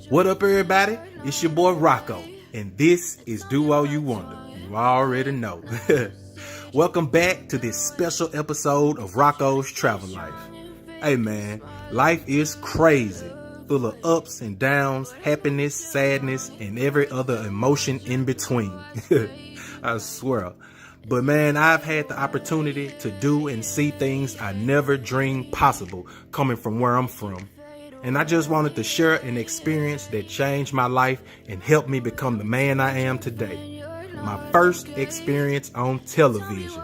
What up, everybody? It's your boy Rocco, and this is duoUwander. You already know. Welcome back to this special episode of Rocco's Travel Life. Hey man, life is crazy, full of ups and downs, happiness, sadness, and every other emotion in between. I swear. But man, I've had the opportunity to do and see things I never dreamed possible coming from where I'm from. And I just wanted to share an experience that changed my life and helped me become the man I am today. My first experience on television.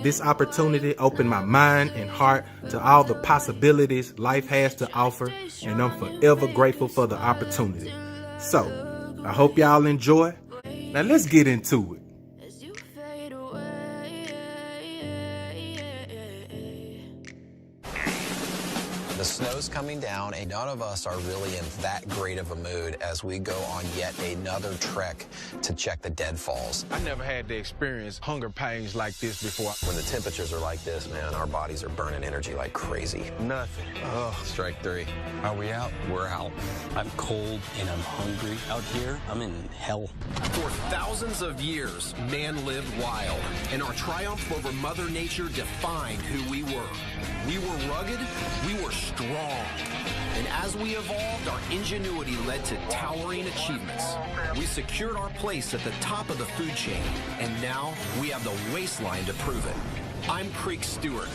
This opportunity opened my mind and heart to all the possibilities life has to offer, and I'm forever grateful for the opportunity. So, I hope y'all enjoy. Now let's get into it. The snow's coming down, and none of us are really in that great of a mood as we go on yet another trek to check the deadfalls. I never had to experience hunger pains like this before. When the temperatures are like this, man, our bodies are burning energy like crazy. Nothing. Oh, strike three. Are we out? We're out. I'm cold and I'm hungry. Out here, I'm in hell. For thousands of years, man lived wild, and our triumph over Mother Nature defined who we were. We were rugged, we were strong. And as we evolved, our ingenuity led to towering achievements. We secured our place at the top of the food chain, and now we have the waistline to prove it. I'm Creek Stewart.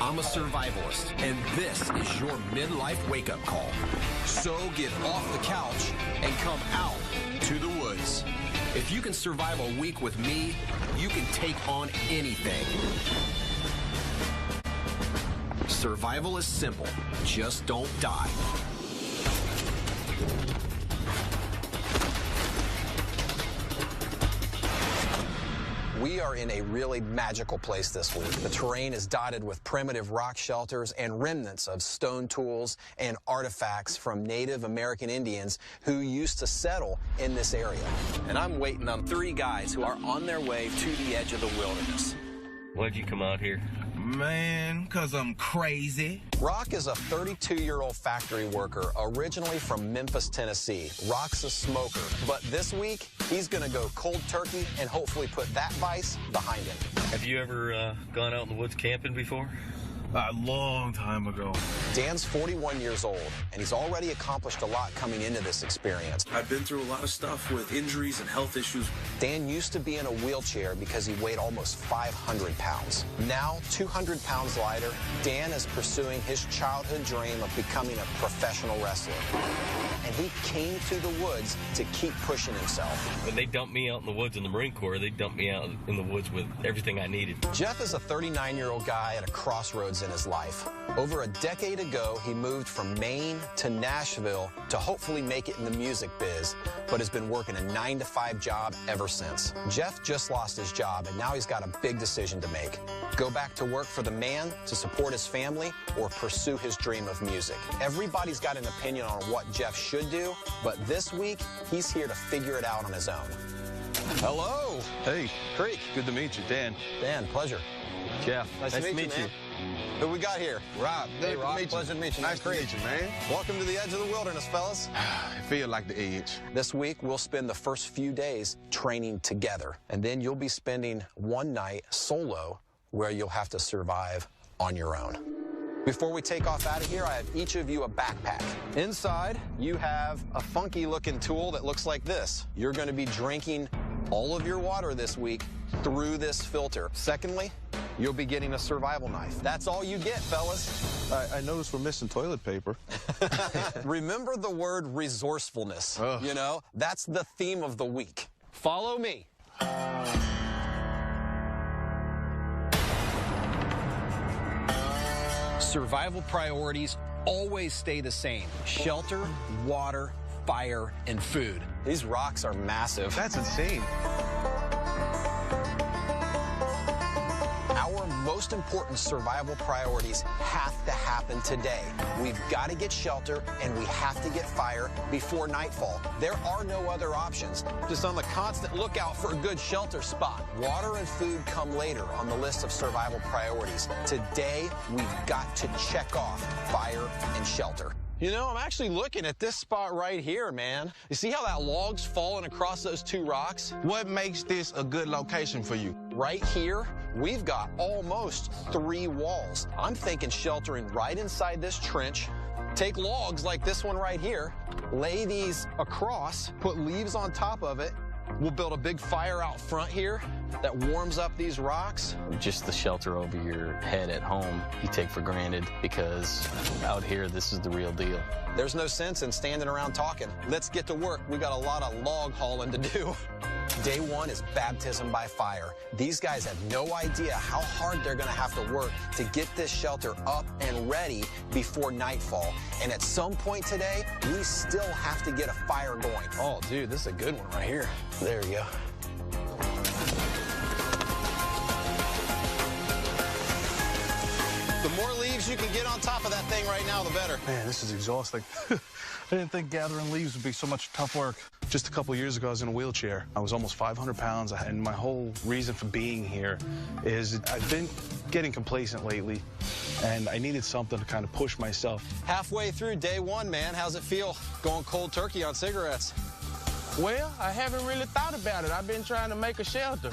I'm a survivalist, and this is your midlife wake-up call. So get off the couch and come out to the woods. If you can survive a week with me, you can take on anything. Survival is simple. Just don't die. We are in a really magical place this week. The terrain is dotted with primitive rock shelters and remnants of stone tools and artifacts from Native American Indians who used to settle in this area. And I'm waiting on 3 guys who are on their way to the edge of the wilderness. Why'd you come out here? Man, 'cause I'm crazy. Rock is a 32-year-old factory worker originally from Memphis, Tennessee. Rock's a smoker, but this week he's gonna go cold turkey and hopefully put that vice behind him. Have you ever gone out in the woods camping before? A long time ago. Dan's 41 years old, and he's already accomplished a lot coming into this experience. I've been through a lot of stuff with injuries and health issues. Dan used to be in a wheelchair because he weighed almost 500 pounds. Now, 200 pounds lighter, Dan is pursuing his childhood dream of becoming a professional wrestler. And he came to the woods to keep pushing himself. When they dumped me out in the woods in the Marine Corps, they dumped me out in the woods with everything I needed. Jeff is a 39-year-old guy at a crossroads in his life. Over a decade ago, he moved from Maine to Nashville to hopefully make it in the music biz, but has been working a 9-to-5 job ever since. Jeff just lost his job, and now he's got a big decision to make. Go back to work for the man to support his family or pursue his dream of music. Everybody's got an opinion on what Jeff should do, but this week, he's here to figure it out on his own. Hello. Hey, Creek. good to meet you, Dan. Dan, pleasure. Jeff, Nice to meet you, man. Who we got here? Rob, Hey, good Rob. to meet you. Pleasure to meet you. Nice to Creek. meet you, man. Welcome to the edge of the wilderness, fellas. I feel like the edge. This week, we'll spend the first few days training together, and then you'll be spending one night solo where you'll have to survive on your own. Before we take off out of here, I have each of you a backpack. Inside, you have a funky-looking tool that looks like this. You're going to be drinking all of your water this week through this filter. Secondly, you'll be getting a survival knife. That's all you get, fellas. I noticed we're missing toilet paper. Remember the word resourcefulness. Ugh. You know, that's the theme of the week. Follow me. Survival priorities always stay the same. Shelter, water, fire, and food. These rocks are massive. That's insane. Our most important survival priorities have to happen today. We've got to get shelter and we have to get fire before nightfall. There are no other options. Just on the constant lookout for a good shelter spot. Water and food come later on the list of survival priorities. Today, we've got to check off fire and shelter. You know, I'm actually looking at this spot right here, man. You see how that log's falling across those two rocks? What makes this a good location for you? Right here, we've got almost 3 walls. I'm thinking sheltering right inside this trench. Take logs like this one right here, lay these across, put leaves on top of it. We'll build a big fire out front here that warms up these rocks. Just the shelter over your head at home you take for granted, because out here this is the real deal. There's no sense in standing around talking. Let's get to work. We got a lot of log hauling to do. Day 1 is baptism by fire. These guys have no idea how hard they're gonna have to work to get this shelter up and ready before nightfall. And at some point today, we still have to get a fire going. Oh, dude, this is a good one right here. There you go. The more leaves you can get on top of that thing right now, the better. Man, this is exhausting. I didn't think gathering leaves would be so much tough work. Just a couple years ago, I was in a wheelchair. I was almost 500 pounds, and my whole reason for being here is I've been getting complacent lately, and I needed something to kind of push myself. Halfway through day 1, man, how's it feel going cold turkey on cigarettes? Well, I haven't really thought about it. I've been trying to make a shelter.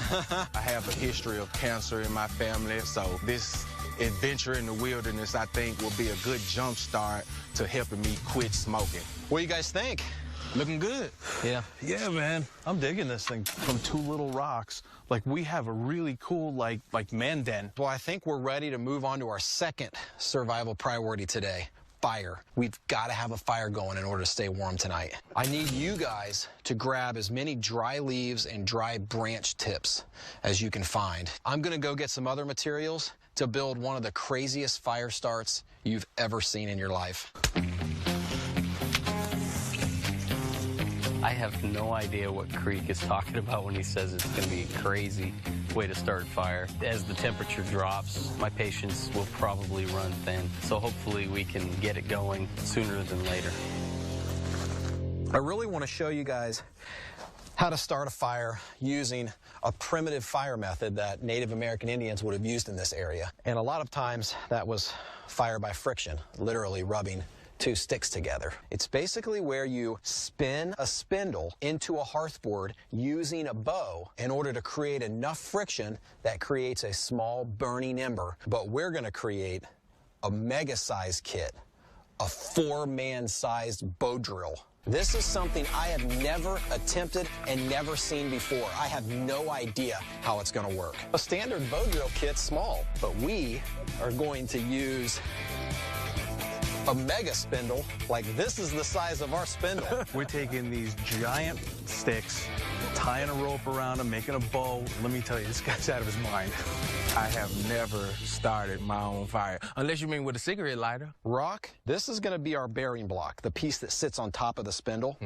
I have a history of cancer in my family, so this adventure in the wilderness, I think, will be a good jump start to helping me quit smoking. What do you guys think? Looking good. Yeah. Yeah, man, I'm digging this thing. From 2 little rocks, like, we have a really cool, like man den. Well, I think we're ready to move on to our second survival priority today. Fire. We've got to have a fire going in order to stay warm tonight. I need you guys to grab as many dry leaves and dry branch tips as you can find. I'm going to go get some other materials to build one of the craziest fire starts you've ever seen in your life. I have no idea what Creek is talking about when he says it's going to be a crazy way to start a fire. As the temperature drops, my patience will probably run thin. So hopefully we can get it going sooner than later. I really want to show you guys how to start a fire using a primitive fire method that Native American Indians would have used in this area. And a lot of times that was fire by friction, literally rubbing 2 sticks together. It's basically where you spin a spindle into a hearthboard using a bow in order to create enough friction that creates a small burning ember. But we're gonna create a mega-sized kit, a 4-man sized bow drill. This is something I have never attempted and never seen before. I have no idea how it's gonna work. A standard bow drill kit's small, but we are going to use a mega spindle. Like, this is the size of our spindle. We're taking these giant sticks, tying a rope around them, making a bow. Let me tell you, this guy's out of his mind. I have never started my own fire, unless you mean with a cigarette lighter. Rock, this is gonna be our bearing block, the piece that sits on top of the spindle.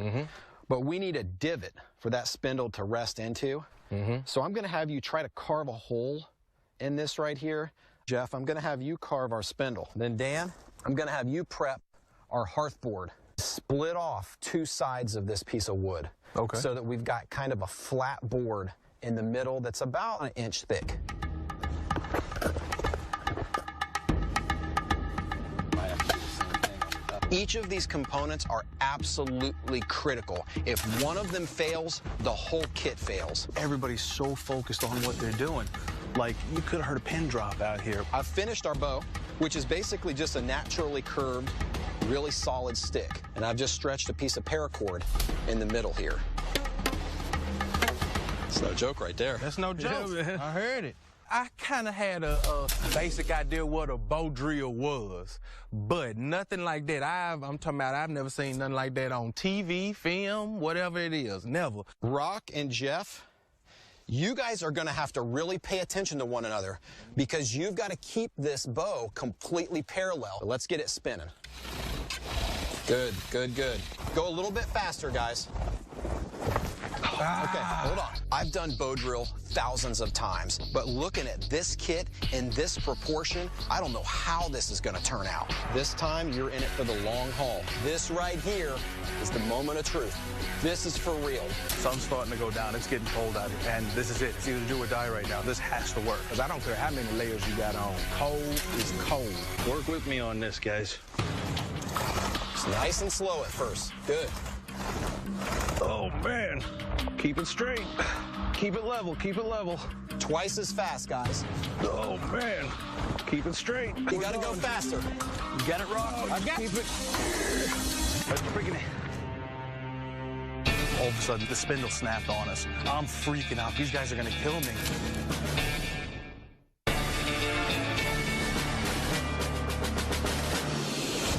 But we need a divot for that spindle to rest into. So I'm gonna have you try to carve a hole in this right here. Jeff, I'm gonna have you carve our spindle. Then Dan, I'm gonna have you prep our hearthboard. Split off 2 sides of this piece of wood. Okay. So that we've got kind of a flat board in the middle that's about 1 inch thick. Each of these components are absolutely critical. If one of them fails, the whole kit fails. Everybody's so focused on what they're doing. Like, you could have heard a pin drop out here. I've finished our bow, which is basically just a naturally curved, really solid stick. And I've just stretched a piece of paracord in the middle here. It's no joke right there. That's no joke. Yeah, man. I heard it. I kind of had a basic idea what a bow drill was, but nothing like that. I'm talking about I've never seen nothing like that on TV, film, whatever it is. Never. Rock and Jeff, you guys are gonna have to really pay attention to one another because you've got to keep this bow completely parallel. Let's get it spinning. Good, good, good. Go a little bit faster, guys. Okay, hold on. I've done bow drill thousands of times, but looking at this kit in this proportion, I don't know how this is gonna turn out. This time, you're in it for the long haul. This right here is the moment of truth. This is for real. Sun's starting to go down. It's getting cold out here, and this is it. It's either do or die right now. This has to work. Because I don't care how many layers you got on. Cold is cold. Work with me on this, guys. It's nice and slow at first. Good. Oh, man. Keep it straight. Keep it level. Keep it level. Twice as fast, guys. Oh, man. Keep it straight. You gotta go faster. You got it, Rock? I got keep it. Let's freaking All of a sudden, the spindle snapped on us. I'm freaking out. These guys are gonna kill me.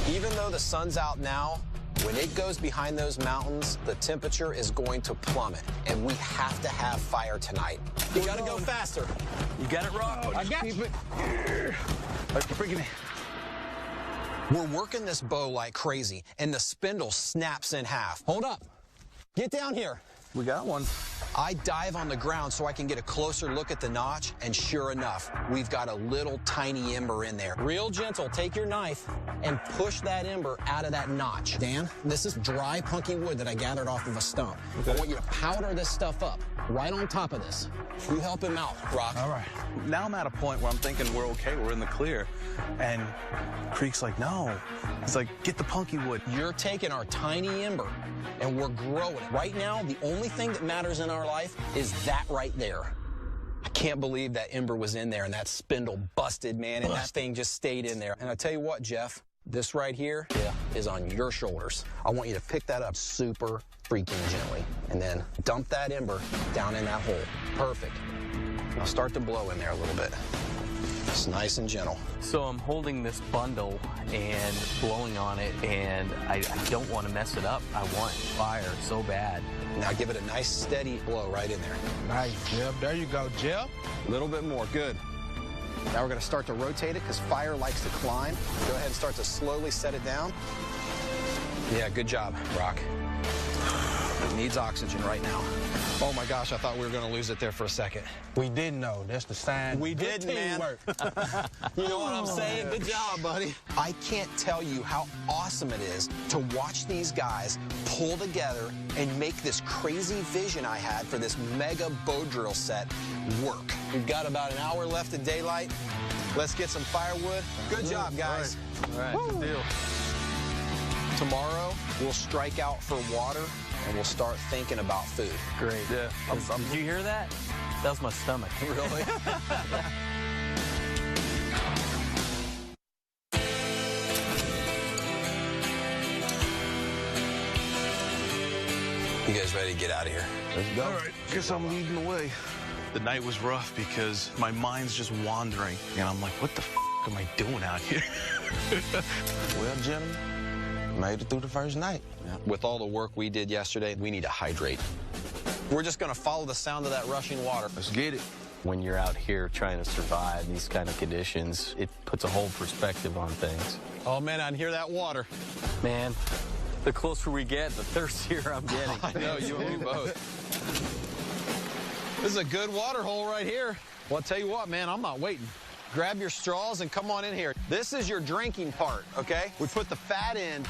Even though the sun's out now, when it goes behind those mountains, the temperature is going to plummet, and we have to have fire tonight. You gotta go faster. You got it, Rock? I got keep it. Let's freaking We're working this bow like crazy, and the spindle snaps in half. Hold up. Get down here. We got one. I dive on the ground so I can get a closer look at the notch, and sure enough, we've got a little tiny ember in there. Real gentle, take your knife and push that ember out of that notch. Dan, this is dry, punky wood that I gathered off of a stump. I want you to powder this stuff up right on top of this. You help him out, Rock. All right. Now I'm at a point where I'm thinking we're okay, we're in the clear. And Creek's like, no. He's like, get the punky wood. You're taking our tiny ember, and we're growing it. Right now, the only thing that matters in our life is that right there. I can't believe that ember was in there and that spindle busted, man, and that thing just stayed in there. And I tell you what, Jeff, this right here is on your shoulders. I want you to pick that up super freaking gently and then dump that ember down in that hole. Perfect. Now start to blow in there a little bit. It's nice and gentle. So I'm holding this bundle and blowing on it, and I don't want to mess it up. I want fire so bad. Now give it a nice steady blow right in there. Nice, Jeff. There you go, Jeff. A little bit more, good. Now we're gonna start to rotate it because fire likes to climb. Go ahead and start to slowly set it down. Yeah, good job, Rock. It needs oxygen right now. Oh my gosh, I thought we were gonna lose it there for a second. We didn't know. That's the sign. We Good did, man. teamwork. You know what I'm saying? Good job, buddy. I can't tell you how awesome it is to watch these guys pull together and make this crazy vision I had for this mega bow drill set work. We've got about an hour left of daylight. Let's get some firewood. Good job, guys. All right, good deal. Tomorrow, we'll strike out for water and we'll start thinking about food. Great. Yeah. Did you hear that? That was my stomach. Really? You guys ready to get out of here? Let's go. All right, guess I'm leading the way. The night was rough because my mind's just wandering. And I'm like, what the am I doing out here? Well, gentlemen, made it through the first night. With all the work we did yesterday, we need to hydrate. We're just gonna follow the sound of that rushing water. Let's get it. When you're out here trying to survive these kind of conditions, it puts a whole perspective on things. Oh man, I can hear that water. Man, the closer we get, the thirstier I'm getting. I know, you and me both. This is a good water hole right here. Well, I'll tell you what, man, I'm not waiting. Grab your straws and come on in here. This is your drinking part, okay? We put the fat end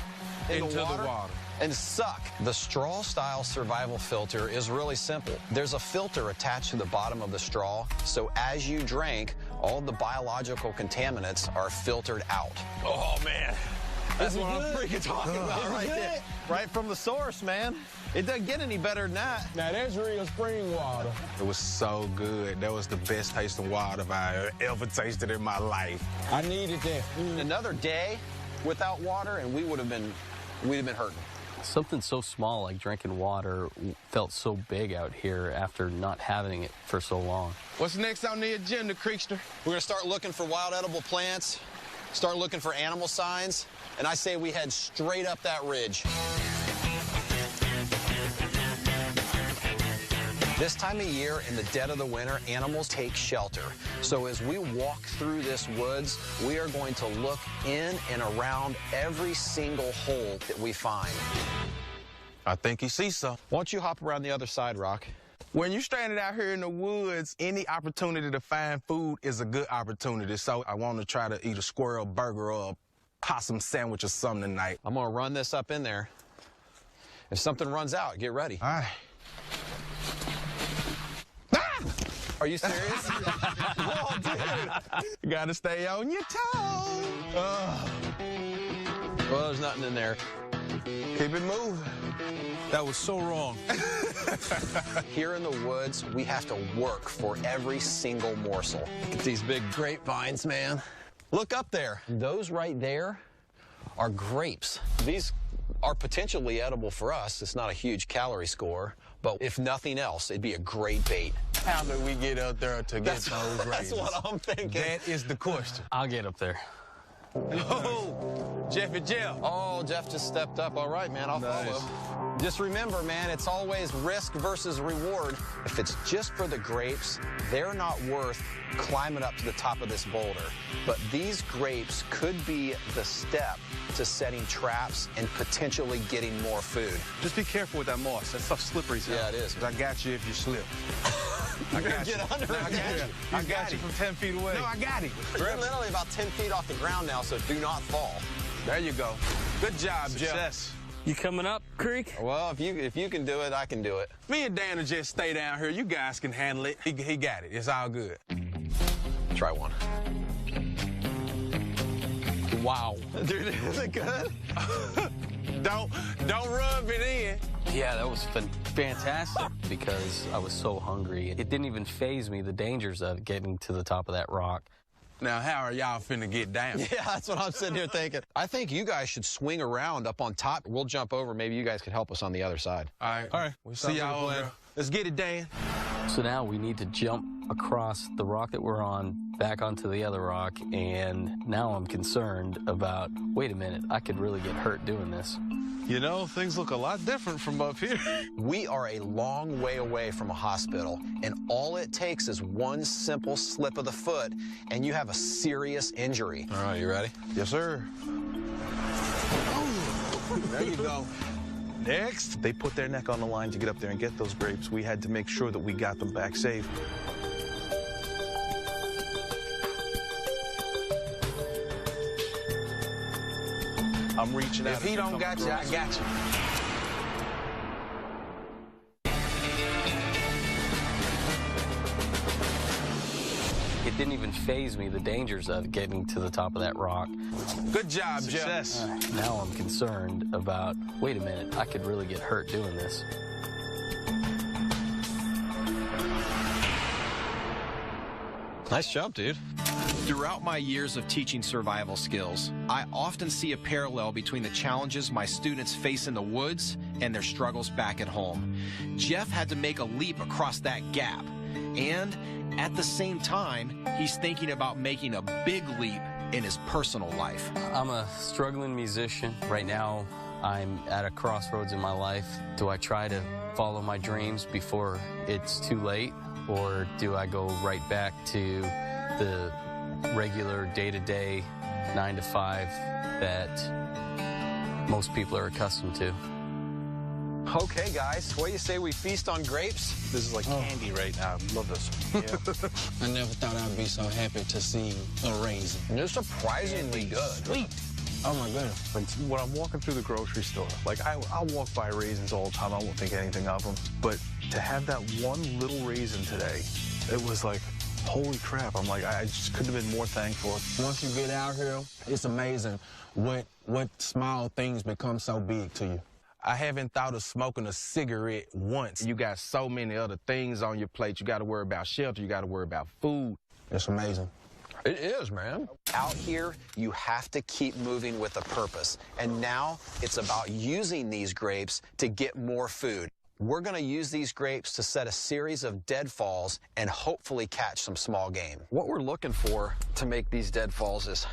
into the water and suck. The straw-style survival filter is really simple. There's a filter attached to the bottom of the straw, so as you drink, all the biological contaminants are filtered out. Oh, man. That's what I'm freaking talking about right there. Right from the source, man. It doesn't get any better than that. Now, that's real spring water. It was so good. That was the best tasting water I ever tasted in my life. I needed that. Another day without water, and we'd have been hurting. Something so small like drinking water felt so big out here after not having it for so long. What's next on the agenda, Creekster? We're gonna start looking for wild edible plants, start looking for animal signs, and I say we head straight up that ridge. This time of year, in the dead of the winter, animals take shelter. So as we walk through this woods, we are going to look in and around every single hole that we find. I think he sees some. Why don't you hop around the other side, Rock? When you're stranded out here in the woods, any opportunity to find food is a good opportunity. So I want to try to eat a squirrel burger or a possum sandwich or something tonight. I'm gonna run this up in there. If something runs out, get ready. All right. Are you serious? Oh, dude. You gotta stay on your toes. Well, there's nothing in there. Keep it moving. That was so wrong. Here in the woods, we have to work for every single morsel. Look at these big grapevines, man. Look up there. Those right there are grapes. These are potentially edible for us. It's not a huge calorie score, but if nothing else, it'd be a great bait. How did we get up there to get those That's raisins? what I'm thinking. That is the question. I'll get up there. Oh, Jeff and Jeff. Oh, Jeff just stepped up. All right, man, I'll follow. Just remember, man, it's always risk versus reward. If it's just for the grapes, they're not worth climbing up to the top of this boulder. But these grapes could be the step to setting traps and potentially getting more food. Just be careful with that moss. That stuff's slippery. Yeah, it is. I got you if you slip. I got you. Get under No, it. I got you. I got you from 10 feet away. No, I got it. You're literally about 10 feet off the ground now, so do not fall. There you go. Good job, Jeff. Success. You coming up, Creek? Well, if you can do it, I can do it. Me and Dan will just stay down here. You guys can handle it. He got it. It's all good. Try one. Wow. Dude, is it good? Don't rub it in. Yeah, that was fantastic because I was so hungry. It didn't even faze me, the dangers of getting to the top of that rock. Now, how are y'all finna get down? Yeah, that's what I'm sitting here thinking. I think you guys should swing around up on top. We'll jump over. Maybe you guys can help us on the other side. All right. All right. We'll see y'all over there. Let's get it, Dan. So now we need to jump across the rock that we're on, back onto the other rock, and now I'm concerned about, wait a minute, I could really get hurt doing this. You know, things look a lot different from up here. We are a long way away from a hospital, and all it takes is one simple slip of the foot, and you have a serious injury. All right, you ready? Yes, sir. There you go. Next, they put their neck on the line to get up there and get those grapes. We had to make sure that we got them back safe. I'm reaching out. If he don't got you, I got you. It didn't even faze me, the dangers of getting to the top of that rock. Good job, Jeff. Success. Now I'm concerned about, wait a minute, I could really get hurt doing this. Nice job, dude. Throughout my years of teaching survival skills, I often see a parallel between the challenges my students face in the woods and their struggles back at home. Jeff had to make a leap across that gap, and at the same time, he's thinking about making a big leap in his personal life. I'm a struggling musician. Right now, I'm at a crossroads in my life. Do I try to follow my dreams before it's too late, or do I go right back to the regular day-to-day 9 to 5 that most people are accustomed to? Okay, guys, what do you say we feast on grapes? This is like candy right now. Love this. I never thought I'd be so happy to see a raisin. They're surprisingly good. Sweet. Oh my goodness. When I'm walking through the grocery store, like I'll walk by raisins all the time. I won't think anything of them. But to have that one little raisin today, it was like, holy crap. I'm like, I just couldn't have been more thankful. Once you get out here, it's amazing what small things become so big to you. I haven't thought of smoking a cigarette once. You got so many other things on your plate. You got to worry about shelter. You got to worry about food. It's amazing. It is, man. Out here, you have to keep moving with a purpose. And now it's about using these grapes to get more food. We're going to use these grapes to set a series of deadfalls and hopefully catch some small game. What we're looking for to make these deadfalls is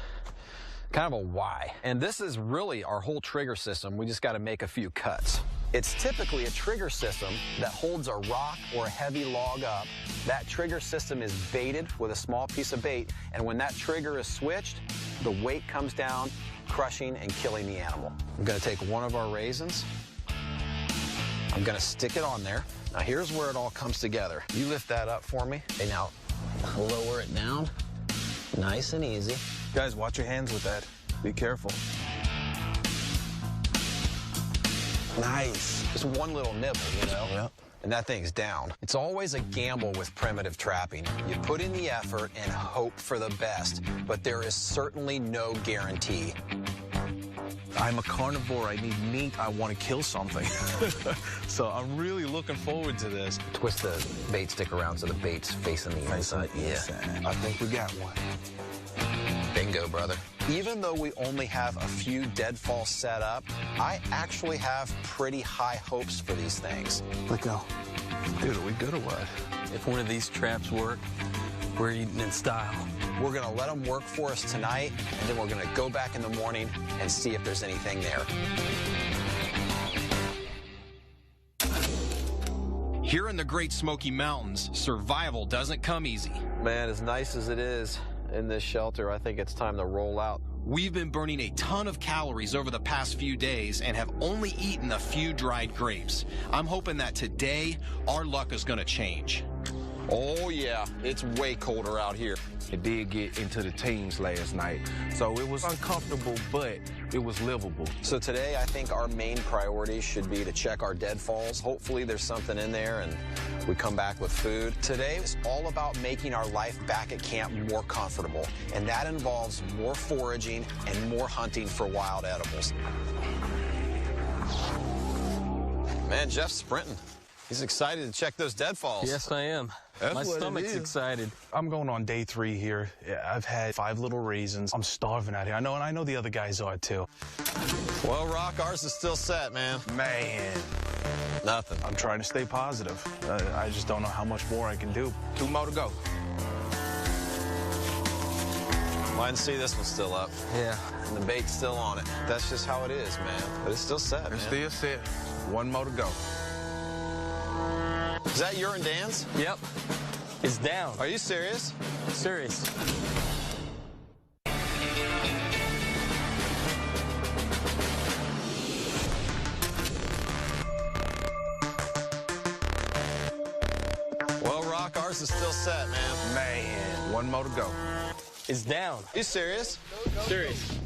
kind of a Y. And this is really our whole trigger system. We just got to make a few cuts. It's typically a trigger system that holds a rock or a heavy log up. That trigger system is baited with a small piece of bait, and when that trigger is switched, the weight comes down, crushing and killing the animal. I'm gonna take one of our raisins. I'm gonna stick it on there. Now here's where it all comes together. You lift that up for me. Okay, now lower it down. Nice and easy. Guys, watch your hands with that. Be careful. Nice. Just one little nibble, you know? Yep. And that thing's down. It's always a gamble with primitive trapping. You put in the effort and hope for the best, but there is certainly no guarantee. I'm a carnivore. I need meat. I want to kill something. So I'm really looking forward to this. Twist the bait stick around so the bait's facing the inside. Yeah. I think we got one. Bingo, brother. Even though we only have a few deadfalls set up, I actually have pretty high hopes for these things. Let go. Dude, are we good or what? If one of these traps work, we're eating in style. We're gonna let them work for us tonight, and then we're gonna go back in the morning and see if there's anything there. Here in the Great Smoky Mountains, survival doesn't come easy. Man, as nice as it is in this shelter, I think it's time to roll out. We've been burning a ton of calories over the past few days and have only eaten a few dried grapes. I'm hoping that today, our luck is gonna change. Oh yeah, it's way colder out here. It did get into the teens last night, so it was uncomfortable, but it was livable. So today, I think our main priority should be to check our deadfalls. Hopefully there's something in there and we come back with food. Today is all about making our life back at camp more comfortable, and that involves more foraging and more hunting for wild edibles. Man, Jeff's sprinting. He's excited to check those deadfalls. Yes, I am. That's My what it stomach's is. excited. I'm going on day 3 here. Yeah, I've had 5 little raisins. I'm starving out here. I know, and I know the other guys are too. Well, Rock, ours is still set, man. Man, Nothing. I'm trying to stay positive. I just don't know how much more I can do. 2 more to go. Well, I can see this one's still up, Yeah. and the bait's still on it. That's just how it is, man. But it's still set, man. It's still set. 1 more to go. Is that your and Dan's? Yep. It's down. Are you serious? Serious. Well, Rock, ours is still set, man. Man, 1 more to go. It's down. You serious? Serious.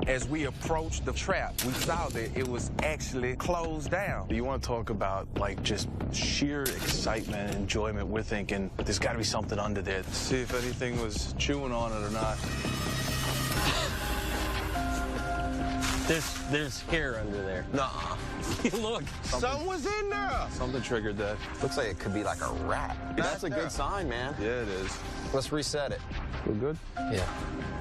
As we approached the trap, we saw that it was actually closed down. Do you want to talk about, like, just sheer excitement and enjoyment? We're thinking there's got to be something under there. See if anything was chewing on it or not. There's hair under there. Nuh-uh. Look. Something was in there. Something triggered that. Looks like it could be like a rat. That's a good sign, man. Yeah, it is. Let's reset it. We're good? Yeah.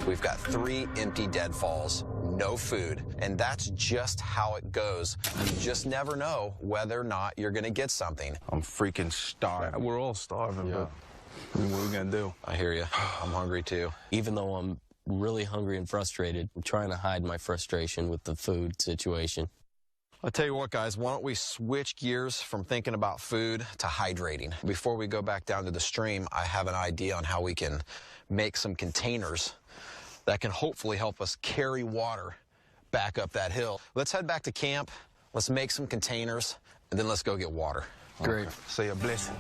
We've got 3 empty deadfalls, no food, and that's just how it goes. You just never know whether or not you're gonna get something. I'm freaking starved. We're all starving, but I mean, what are we going to do? I hear you. I'm hungry too. Even though I'm really hungry and frustrated, I'm trying to hide my frustration with the food situation. I'll tell you what, guys, why don't we switch gears from thinking about food to hydrating? Before we go back down to the stream, I have an idea on how we can make some containers that can hopefully help us carry water back up that hill. Let's head back to camp, let's make some containers, and then let's go get water. Great. Say a blessing.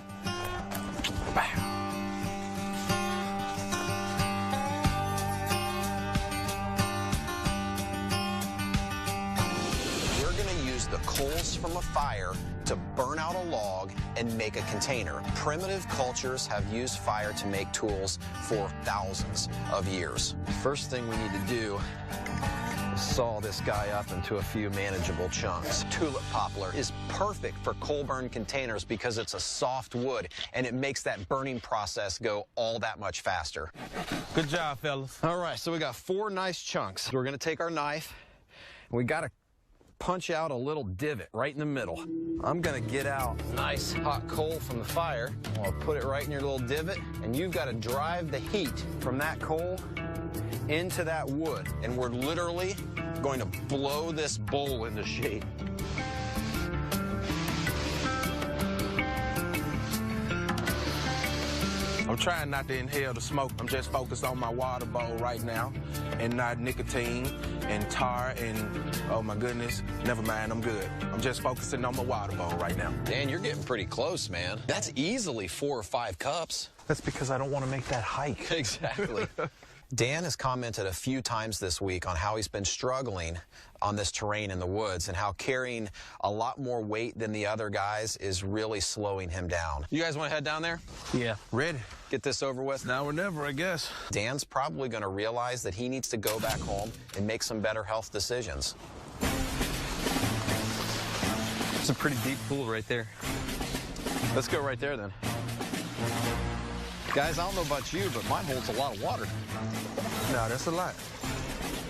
We're gonna use the coals from a fire to burn out a log and make a container. Primitive cultures have used fire to make tools for thousands of years. First thing we need to do is saw this guy up into a few manageable chunks. Tulip poplar is perfect for coal burn containers because it's a soft wood and it makes that burning process go all that much faster. Good job, fellas. All right, so we got 4 nice chunks. We're gonna take our knife and we gotta punch out a little divot right in the middle. I'm gonna get out nice hot coal from the fire. I'll put it right in your little divot, and you've gotta drive the heat from that coal into that wood. And we're literally going to blow this bowl into shape. I'm trying not to inhale the smoke. I'm just focused on my water bowl right now and not nicotine and tar and, oh my goodness, never mind, I'm good. I'm just focusing on my water bowl right now. Dan, you're getting pretty close, man. That's easily 4 or 5 cups. That's because I don't want to make that hike. Exactly. Dan has commented a few times this week on how he's been struggling on this terrain in the woods and how carrying a lot more weight than the other guys is really slowing him down. You guys want to head down there? Yeah. Ready? Get this over with? Now or never, I guess. Dan's probably going to realize that he needs to go back home and make some better health decisions. It's a pretty deep pool right there. Let's go right there then. Guys, I don't know about you, but mine holds a lot of water. No, that's a lot.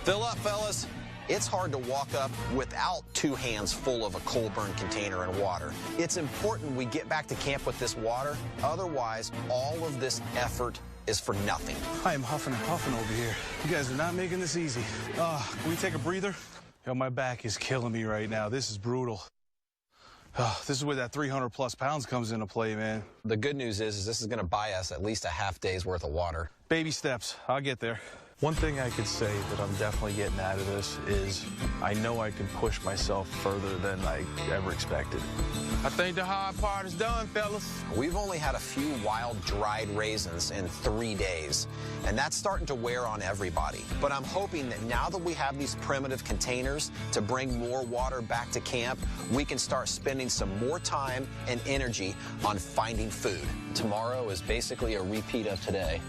Fill up, fellas. It's hard to walk up without 2 hands full of a coal burn container and water. It's important we get back to camp with this water. Otherwise, all of this effort is for nothing. I am huffing and puffing over here. You guys are not making this easy. Can we take a breather? Yo, my back is killing me right now. This is brutal. This is where that 300+ pounds comes into play, man. The good news is this is going to buy us at least a half day's worth of water. Baby steps. I'll get there. One thing I could say that I'm definitely getting out of this is I know I can push myself further than I ever expected. I think the hard part is done, fellas. We've only had a few wild dried raisins in 3 days, and that's starting to wear on everybody. But I'm hoping that now that we have these primitive containers to bring more water back to camp, we can start spending some more time and energy on finding food. Tomorrow is basically a repeat of today.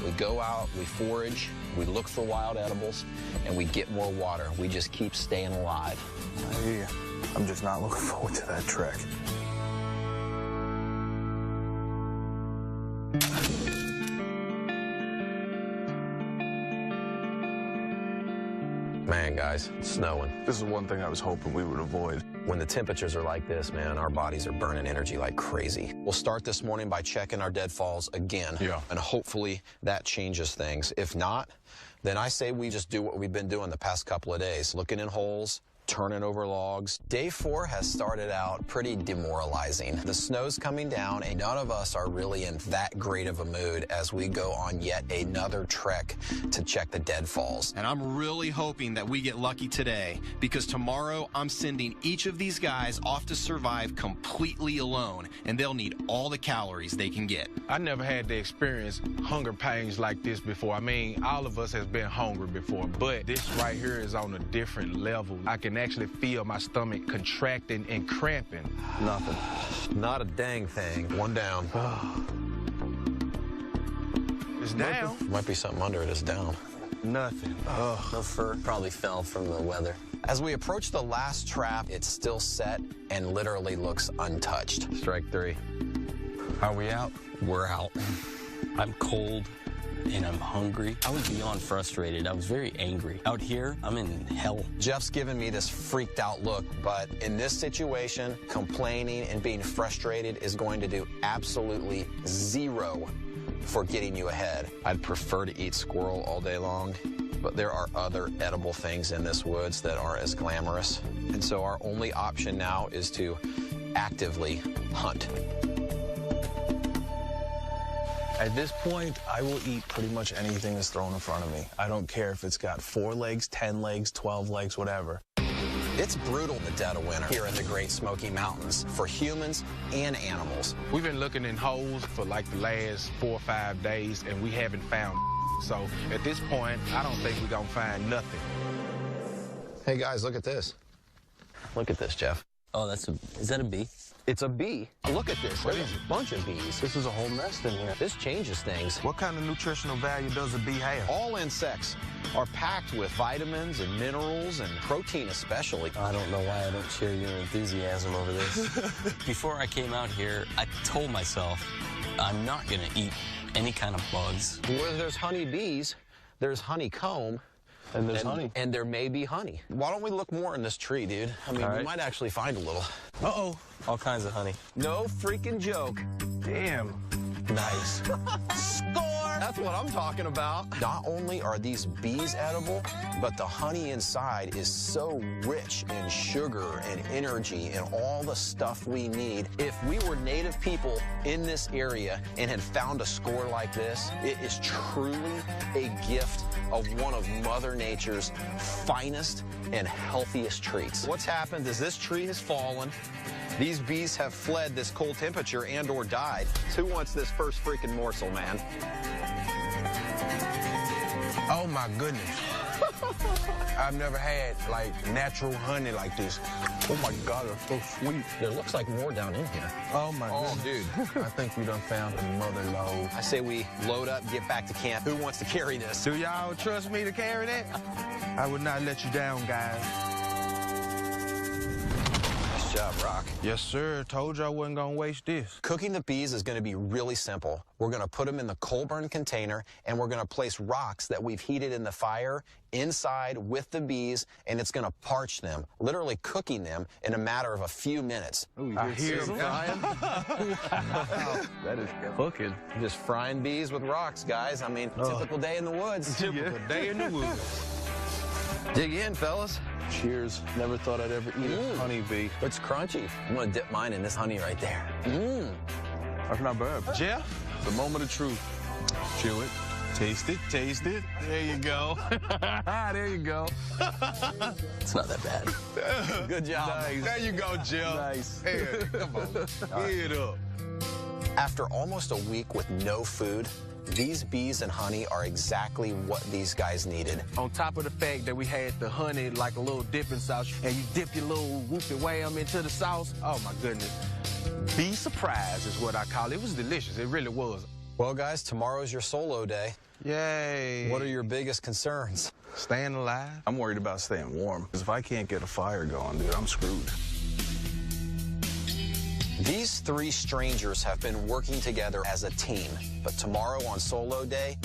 We go out, we forage, we look for wild edibles, and we get more water. We just keep staying alive. I hear you. I'm just not looking forward to that trek. Man, guys, it's snowing. This is one thing I was hoping we would avoid. When the temperatures are like this, man, our bodies are burning energy like crazy. We'll start this morning by checking our deadfalls again. Yeah. And hopefully that changes things. If not, then I say we just do what we've been doing the past couple of days, looking in holes, turning over logs. Day 4 has started out pretty demoralizing. The snow's coming down, and none of us are really in that great of a mood as we go on yet another trek to check the deadfalls. And I'm really hoping that we get lucky today, because tomorrow I'm sending each of these guys off to survive completely alone, and they'll need all the calories they can get. I never had to experience hunger pains like this before. I mean, all of us has been hungry before, but this right here is on a different level. I can actually feel my stomach contracting and cramping. Nothing. Not a dang thing. One down. It's down. Might be something under it. It's down. Nothing. No fur. Probably fell from the weather. As we approach the last trap, it's still set and literally looks untouched. Strike 3. Are we out? We're out. I'm cold and I'm hungry. I was beyond frustrated. I was very angry. Out here, I'm in hell. Jeff's giving me this freaked out look, but in this situation, complaining and being frustrated is going to do absolutely zero for getting you ahead. I'd prefer to eat squirrel all day long, but there are other edible things in this woods that aren't as glamorous. And so our only option now is to actively hunt. At this point, I will eat pretty much anything that's thrown in front of me. I don't care if it's got 4 legs, 10 legs, 12 legs, whatever. It's brutal in the dead of winter here in the Great Smoky Mountains for humans and animals. We've been looking in holes for like the last 4 or 5 days, and we haven't found. So at this point, I don't think we're gonna find nothing. Hey guys, look at this. Look at this, Jeff. Oh, is that a bee? It's a bee. Look at this. There's a bunch of bees. This is a whole nest in here. This changes things. What kind of nutritional value does a bee have? All insects are packed with vitamins and minerals and protein especially. I don't know why I don't share your enthusiasm over this. Before I came out here, I told myself I'm not going to eat any kind of bugs. Where there's honey bees, there's honeycomb. And there's honey. And there may be honey. Why don't we look more in this tree, dude? I mean, we might actually find a little. Uh-oh. All kinds of honey. No freaking joke. Damn. Nice. Score! That's what I'm talking about. Not only are these bees edible, but the honey inside is so rich in sugar and energy and all the stuff we need. If we were native people in this area and had found a score like this, it is truly a gift of one of Mother Nature's finest and healthiest treats. What's happened is this tree has fallen. These bees have fled this cold temperature and or died. Who wants this first freaking morsel, man? Oh my goodness. I've never had, like, natural honey like this. Oh, my God, it's so sweet. There looks like more down in here. Oh, my Oh, goodness. dude. I think we done found another load. I say we load up, get back to camp. Who wants to carry this? Do y'all trust me to carry that? I would not let you down, guys. Nice job, Rock. Yes, sir. Told you I wasn't gonna waste this. Cooking the bees is going to be really simple. We're going to put them in the coal burn container, and we're going to place rocks that we've heated in the fire inside with the bees, and it's going to parch them, literally cooking them in a matter of a few minutes. I hear him frying. That is cooking. Just frying bees with rocks, guys. I mean, typical day in the woods. Typical day in the woods. Dig in, fellas. Cheers. Never thought I'd ever eat a honeybee. It's crunchy. I'm going to dip mine in this honey right there. That's not bad. Jeff? The moment of truth. Chew it. Taste it. Taste it. There you go. There you go. It's not that bad. Good job. Nice. There you go, Jeff. Nice. Hey, come on. Get it up. After almost a week with no food, these bees and honey are exactly what these guys needed. On top of the fact that we had the honey like a little dipping sauce, and you dip your little whoopie wham into the sauce, oh my goodness. Bee surprise is what I call it. It was delicious. It really was. Well, guys, tomorrow's your solo day. Yay. What are your biggest concerns? Staying alive? I'm worried about staying warm. Because if I can't get a fire going, dude, I'm screwed. These three strangers have been working together as a team, but tomorrow on solo day,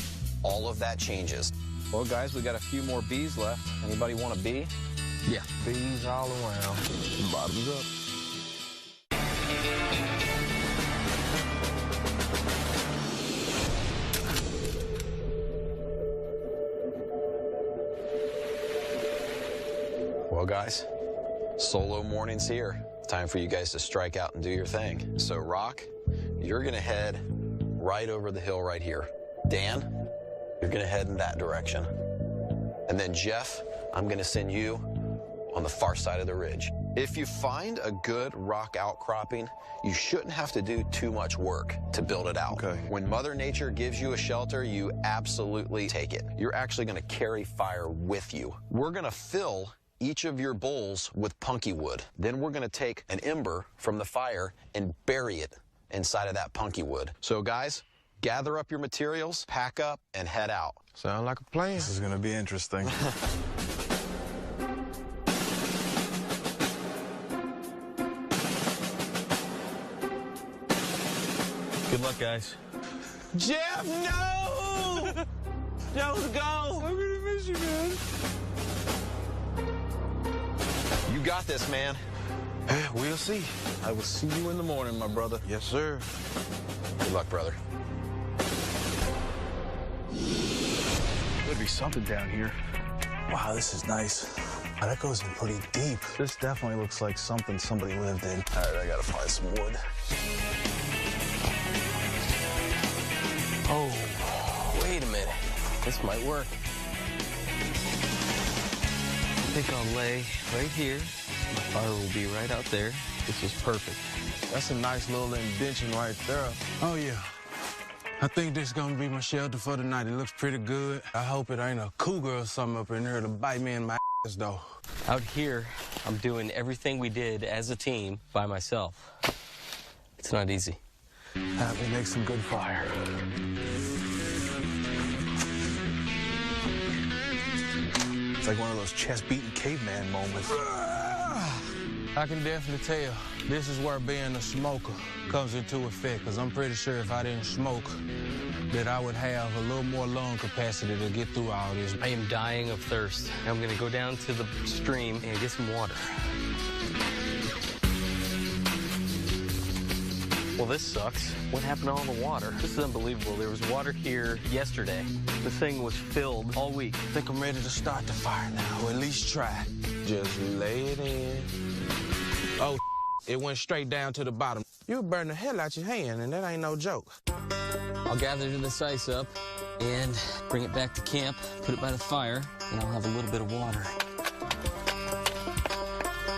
all of that changes. Well, guys, we got a few more bees left. Anybody want a bee? Yeah. Bees all around. Bottoms up. Well, guys, solo morning's here. Time for you guys to strike out and do your thing. So, Rock, you're gonna head right over the hill right here. Dan, you're gonna head in that direction. And then Jeff, I'm gonna send you on the far side of the ridge. If you find a good rock outcropping, you shouldn't have to do too much work to build it out. Okay. When Mother Nature gives you a shelter, you absolutely take it. You're actually gonna carry fire with you. We're gonna fill each of your bowls with punky wood. Then we're gonna take an ember from the fire and bury it inside of that punky wood. So guys, gather up your materials, pack up, and head out. Sound like a plan. This is going to be interesting. Good luck, guys. Jeff, no! Don't go! I'm gonna miss you, man. You got this, man. We'll see. I will see you in the morning, my brother. Yes, sir. Good luck, brother. There'd be something down here. Wow, this is nice. Wow, that goes in pretty deep. This definitely looks like something somebody lived in. All right, I gotta find some wood. Oh, wait a minute. This might work. I think I'll lay right here. My fire will be right out there. This is perfect. That's a nice little indention right there. Oh, yeah. I think this is gonna be my shelter for the night. It looks pretty good. I hope it ain't a cougar or something up in there to bite me in my ass, though. Out here, I'm doing everything we did as a team by myself. It's not easy. Help me make some good fire. It's like one of those chest-beating caveman moments. I can definitely tell this is where being a smoker comes into effect, because I'm pretty sure if I didn't smoke, that I would have a little more lung capacity to get through all this. I am dying of thirst. I'm gonna go down to the stream and get some water. Well, this sucks. What happened to all the water? This is unbelievable. There was water here yesterday. The thing was filled all week. I think I'm ready to start the fire now, or at least try. Just lay it in. Oh, it went straight down to the bottom. You burn the hell out your hand, and that ain't no joke. I'll gather this ice up and bring it back to camp, put it by the fire, and I'll have a little bit of water.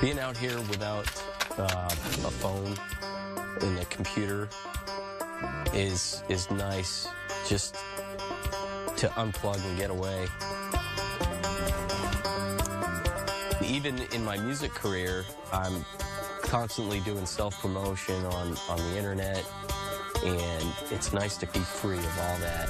Being out here without a phone and a computer is nice, just to unplug and get away. Even in my music career, I'm constantly doing self-promotion on the internet, and it's nice to be free of all that.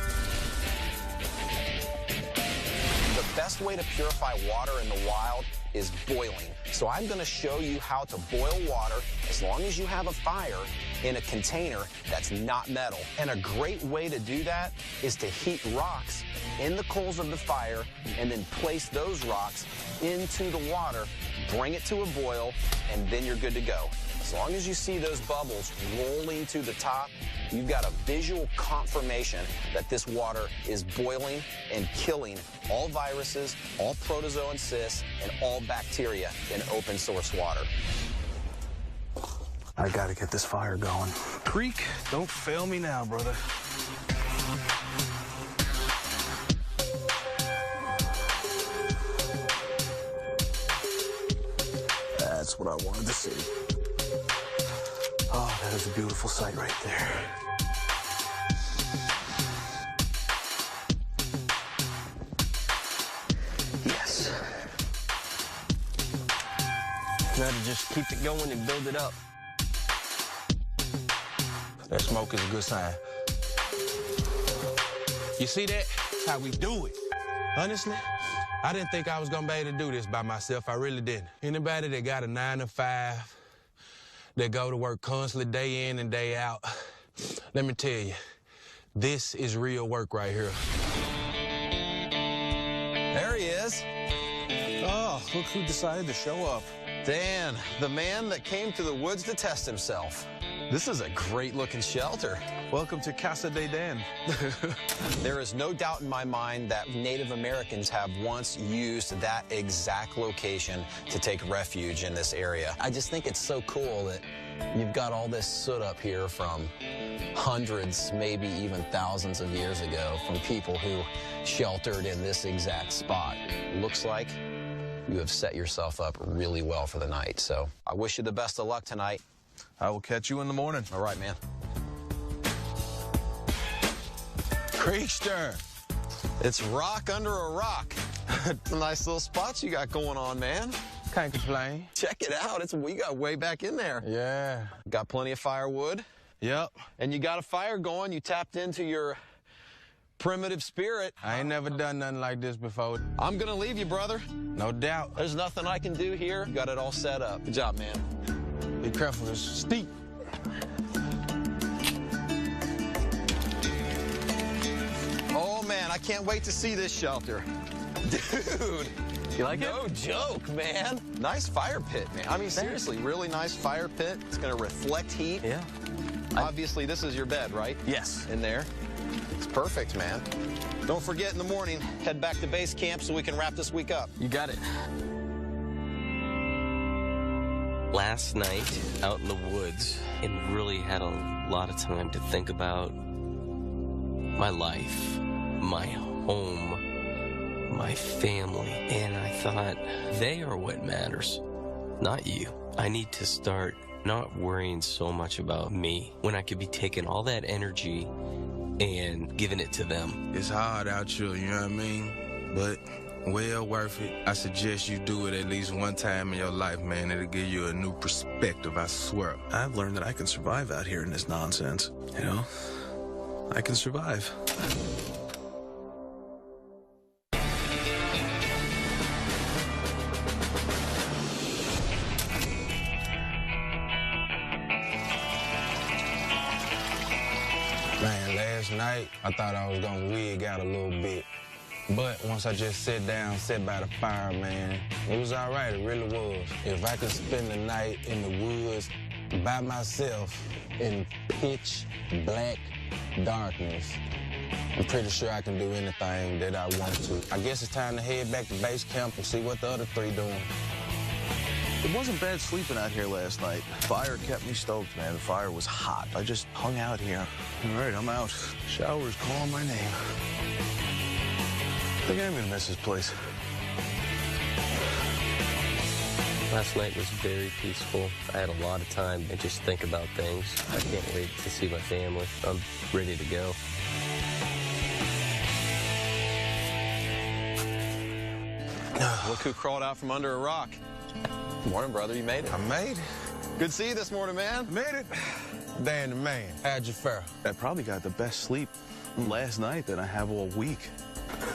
The best way to purify water in the wild is boiling. So I'm going to show you how to boil water as long as you have a fire in a container that's not metal. And a great way to do that is to heat rocks in the coals of the fire and then place those rocks into the water, bring it to a boil, and then you're good to go. As long as you see those bubbles rolling to the top, you've got a visual confirmation that this water is boiling and killing all viruses, all protozoan cysts, and all bacteria in open source water. I gotta get this fire going. Creek, don't fail me now, brother. That's what I wanted to see. Oh, that is a beautiful sight right there. Yes. Now to just keep it going and build it up. That smoke is a good sign. You see that? That's how we do it. Honestly, I didn't think I was gonna be able to do this by myself. I really didn't. Anybody that got a 9 to 5, that go to work constantly day in and day out, let me tell you, this is real work right here. There he is. Oh, look who decided to show up. Dan, the man that came to the woods to test himself. This is a great-looking shelter. Welcome to Casa de Dan. There is no doubt in my mind that Native Americans have once used that exact location to take refuge in this area. I just think it's so cool that you've got all this soot up here from hundreds, maybe even thousands of years ago, from people who sheltered in this exact spot. Looks like you have set yourself up really well for the night. So I wish you the best of luck tonight. I will catch you in the morning. All right, man. Creekster. It's rock under a rock. It's a nice little spot you got going on, man. Can't complain. Check it out. We got way back in there. Yeah. Got plenty of firewood. Yep. And you got a fire going. You tapped into your primitive spirit. I ain't never done nothing like this before. I'm gonna leave you, brother. No doubt. There's nothing I can do here. Got it all set up. Good job, man. Be careful, it's steep. Oh, man, I can't wait to see this shelter. Dude. You like it? No joke, man. Nice fire pit, man. I mean, seriously, really nice fire pit. It's gonna reflect heat. Yeah. Obviously, this is your bed, right? Yes. In there. It's perfect, man. Don't forget in the morning, head back to base camp so we can wrap this week up. You got it. Last night, out in the woods, and really had a lot of time to think about my life, my home, my family. And I thought, they are what matters, not you. I need to start not worrying so much about me when I could be taking all that energy and giving it to them. It's hard out here, you know what I mean? But well worth it. I suggest you do it at least one time in your life, man. It'll give you a new perspective, I swear. I've learned that I can survive out here in this nonsense. You know, I can survive. Man, last night, I thought I was gonna wig out a little bit. But once I just sat by the fire, man, it was all right, it really was. If I could spend the night in the woods by myself in pitch black darkness, I'm pretty sure I can do anything that I want to. I guess it's time to head back to base camp and see what the other three doing. It wasn't bad sleeping out here last night. Fire kept me stoked, man. The fire was hot. I just hung out here. All right, I'm out. Shower's calling my name. I think I'm gonna miss this place. Last night was very peaceful. I had a lot of time to just think about things. I can't wait to see my family. I'm ready to go. Look who crawled out from under a rock. Morning, brother. You made it. I made it. Good to see you this morning, man. Made it. Dan the man. How'd you fare? I probably got the best sleep last night that I have all week.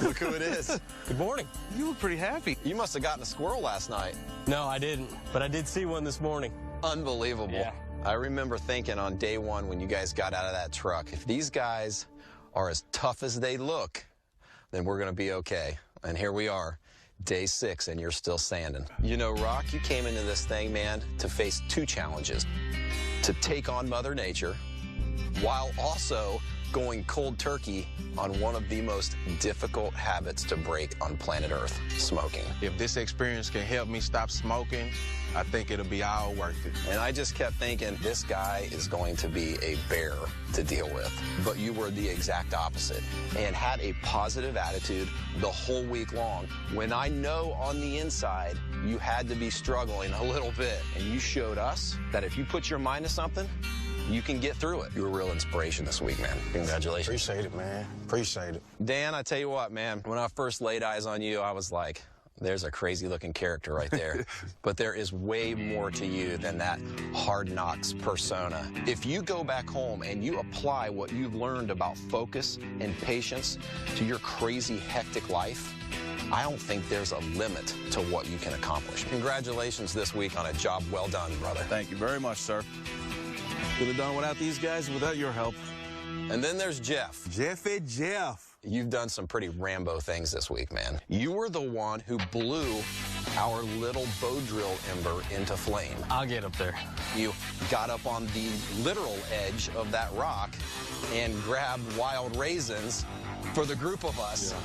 Look who it is. Good morning. You look pretty happy. You must have gotten a squirrel last night. No, I didn't, but I did see one this morning. Unbelievable. Yeah. I remember thinking on day one when you guys got out of that truck, if these guys are as tough as they look, then we're going to be okay. And here we are, day 6, and you're still standing. You know, Rock, you came into this thing, man, to face 2 challenges. To take on Mother Nature, while also going cold turkey on one of the most difficult habits to break on planet Earth, smoking. If this experience can help me stop smoking, I think it'll be all worth it. And I just kept thinking, this guy is going to be a bear to deal with. But you were the exact opposite and had a positive attitude the whole week long. When I know on the inside you had to be struggling a little bit, and you showed us that if you put your mind to something, you can get through it. You were a real inspiration this week, man. Congratulations. Appreciate it, man. Appreciate it. Dan, I tell you what, man, when I first laid eyes on you, I was like, there's a crazy-looking character right there. But there is way more to you than that hard knocks persona. If you go back home and you apply what you've learned about focus and patience to your crazy, hectic life, I don't think there's a limit to what you can accomplish. Congratulations this week on a job well done, brother. Thank you very much, sir. Could have done without these guys, without your help. And then there's Jeff. Jeff. You've done some pretty Rambo things this week, man. You were the one who blew our little bow drill ember into flame. I'll get up there. You got up on the literal edge of that rock and grabbed wild raisins for the group of us,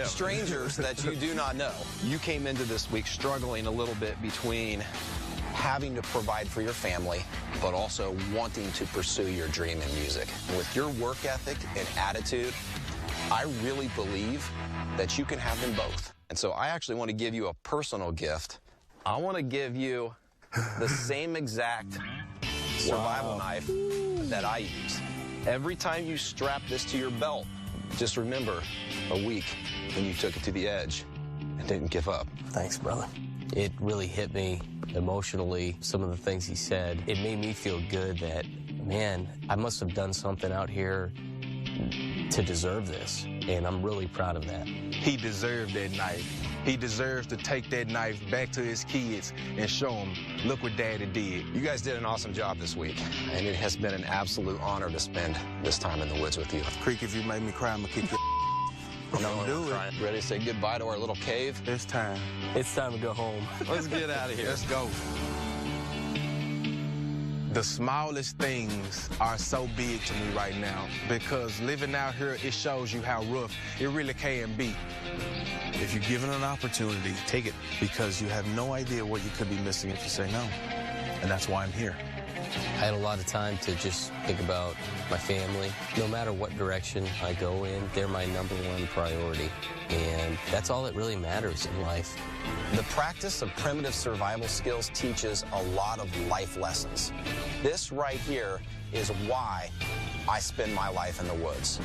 strangers that you do not know. You came into this week struggling a little bit between having to provide for your family, but also wanting to pursue your dream in music. With your work ethic and attitude, I really believe that you can have them both. And so I actually want to give you a personal gift. I want to give you the same exact survival knife that I use. Every time you strap this to your belt, just remember a week when you took it to the edge and didn't give up. Thanks, brother. It really hit me emotionally, some of the things he said. It made me feel good that, man, I must have done something out here to deserve this, and I'm really proud of that. He deserved that knife. He deserves to take that knife back to his kids and show them, look what Daddy did. You guys did an awesome job this week, and it has been an absolute honor to spend this time in the woods with you. Creek, if you make me cry, I'm gonna kick your Don't do it. Ready to say goodbye to our little cave? It's time. It's time to go home. Let's get out of here. Let's go. The smallest things are so big to me right now because living out here, it shows you how rough it really can be. If you're given an opportunity, take it, because you have no idea what you could be missing if you say no. And that's why I'm here. I had a lot of time to just think about my family. No matter what direction I go in, they're my #1 priority. And that's all that really matters in life. The practice of primitive survival skills teaches a lot of life lessons. This right here is why I spend my life in the woods.